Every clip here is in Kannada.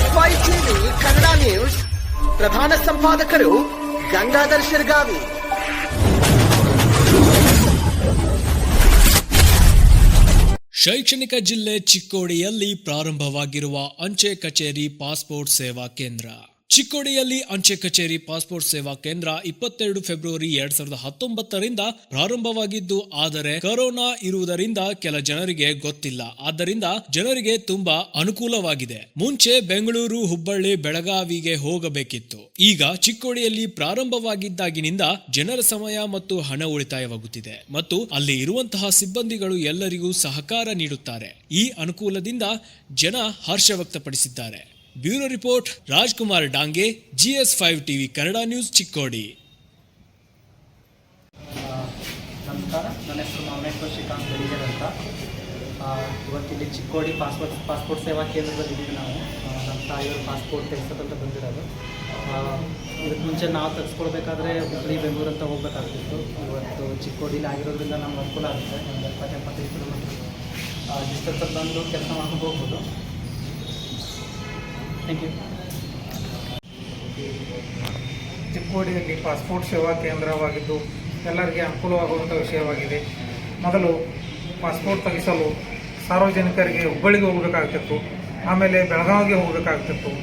SY TV ಕನ್ನಡ ನ್ಯೂಸ್ ಪ್ರಧಾನ ಸಂಪಾದಕರು ಗಂಗಾಧರ್ ಶಿರ್ಗಾವಿ. ಶೈಕ್ಷಣಿಕ ಜಿಲ್ಲೆ ಚಿಕ್ಕೋಡಿಯಲ್ಲಿ ಪ್ರಾರಂಭವಾಗಿರುವ ಅಂಚೆ ಕಚೇರಿ ಪಾಸ್ಪೋರ್ಟ್ ಸೇವಾ ಕೇಂದ್ರ. ಚಿಕ್ಕೋಡಿಯಲ್ಲಿ ಅಂಚೆ ಕಚೇರಿ ಪಾಸ್ಪೋರ್ಟ್ ಸೇವಾ ಕೇಂದ್ರ 22 ಫೆಬ್ರವರಿ 2019ರಿಂದ ಪ್ರಾರಂಭವಾಗಿದ್ದು, ಆದರೆ ಕೊರೋನಾ ಇರುವುದರಿಂದ ಕೆಲ ಜನರಿಗೆ ಗೊತ್ತಿಲ್ಲ. ಆದ್ದರಿಂದ ಜನರಿಗೆ ತುಂಬಾ ಅನುಕೂಲವಾಗಿದೆ. ಮುಂಚೆ ಬೆಂಗಳೂರು, ಹುಬ್ಬಳ್ಳಿ, ಬೆಳಗಾವಿಗೆ ಹೋಗಬೇಕಿತ್ತು. ಈಗ ಚಿಕ್ಕೋಡಿಯಲ್ಲಿ ಪ್ರಾರಂಭವಾಗಿದ್ದಾಗಿನಿಂದ ಜನರ ಸಮಯ ಮತ್ತು ಹಣ ಉಳಿತಾಯವಾಗುತ್ತಿದೆ ಮತ್ತು ಅಲ್ಲಿ ಇರುವಂತಹ ಸಿಬ್ಬಂದಿಗಳು ಎಲ್ಲರಿಗೂ ಸಹಕಾರ ನೀಡುತ್ತಾರೆ. ಈ ಅನುಕೂಲದಿಂದ ಜನ ಹರ್ಷ ವ್ಯಕ್ತಪಡಿಸಿದ್ದಾರೆ. Bureau report Rajkumar Dange, GS5 TV Kannada news, Chikkodi. ನಮಸ್ಕಾರ, ನನ್ನ ಹೆಸರು ಮಾಮೇಶ್ವರ್ ಶ್ರೀಕಾಂತ್ ಬೆಳಿಗರ್ ಅಂತ. ಇವತ್ತಿಲ್ಲಿ ಚಿಕ್ಕೋಡಿ ಪಾಸ್ಪೋರ್ಟ್ ಸೇವಾ ಕೇಂದ್ರದಲ್ಲಿದ್ದೀವಿ. ನಾವು ನಮ್ಮ ತಾಯಿಯವರು ಪಾಸ್ಪೋರ್ಟ್ ತೆಗೆಸೋದಂತ ಬಂದಿರೋದು. ಇದಕ್ಕೆ ಮುಂಚೆ ನಾವು ತೆಗೆಸ್ಕೊಳ್ಬೇಕಾದ್ರೆ ಹುಬ್ಬಳ್ಳಿ, ಬೆಂಗಳೂರು ಅಂತ ಹೋಗ್ಬೇಕಾಗ್ತಿತ್ತು. ಇವತ್ತು ಚಿಕ್ಕೋಡಿಲಿ ಆಗಿರೋದ್ರಿಂದ ನಮ್ಗೆ ಅನುಕೂಲ ಆಗುತ್ತೆ. ಒಂದು 20-25 ಕಿಲೋಮೀಟ್ರ್ ಡಿಸ್ಟೆನ್ಸ್ ಬಂದು ಕೆಲಸ ಮಾಡ್ಕೊಂಡು ಹೋಗ್ಬೋದು. Thank you. ಚಿಕ್ಕೋಡಿಯಲ್ಲಿ ಪಾಸ್ಪೋರ್ಟ್ ಸೇವಾ ಕೇಂದ್ರವಾಗಿದ್ದು ಎಲ್ಲರಿಗೆ ಅನುಕೂಲವಾಗುವಂಥ ವಿಷಯವಾಗಿದೆ. ಮೊದಲು ಪಾಸ್ಪೋರ್ಟ್ ತೆಗೆಸಲು ಸಾರ್ವಜನಿಕರಿಗೆ ಹುಬ್ಬಳ್ಳಿಗೆ ಹೋಗಬೇಕಾಗ್ತಿತ್ತು, ಆಮೇಲೆ ಬೆಳಗಾವಿಗೆ ಹೋಗಬೇಕಾಗ್ತಿತ್ತು.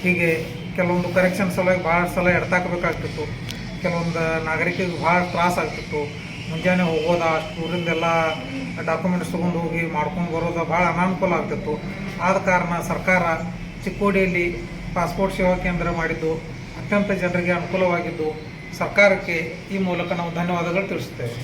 ಹೀಗೆ ಕೆಲವೊಂದು ಕರೆಕ್ಷನ್ ಸಲುವಾಗಿ ಭಾಳ ಸಲ ಎಡ್ತಾಕಬೇಕಾಗ್ತಿತ್ತು. ಕೆಲವೊಂದು ನಾಗರಿಕರಿಗೆ ಭಾಳ ತ್ರಾಸ ಆಗ್ತಿತ್ತು. ಮುಂಜಾನೆ ಹೋಗೋದ, ಊರಿಂದೆಲ್ಲ ಡಾಕ್ಯುಮೆಂಟ್ಸ್ ತೊಗೊಂಡು ಹೋಗಿ ಮಾಡ್ಕೊಂಡು ಬರೋದು ಭಾಳ ಅನಾನುಕೂಲ ಆಗ್ತಿತ್ತು. ಆದ ಕಾರಣ ಸರ್ಕಾರ ಚಿಕ್ಕೋಡಿಯಲ್ಲಿ ಪಾಸ್ಪೋರ್ಟ್ ಸೇವಾ ಕೇಂದ್ರ ಮಾಡಿದ್ದು ಅತ್ಯಂತ ಜನರಿಗೆ ಅನುಕೂಲವಾಗಿದ್ದು ಸರ್ಕಾರಕ್ಕೆ ಈ ಮೂಲಕ ನಾವು ಧನ್ಯವಾದಗಳು ತಿಳಿಸುತ್ತೇವೆ.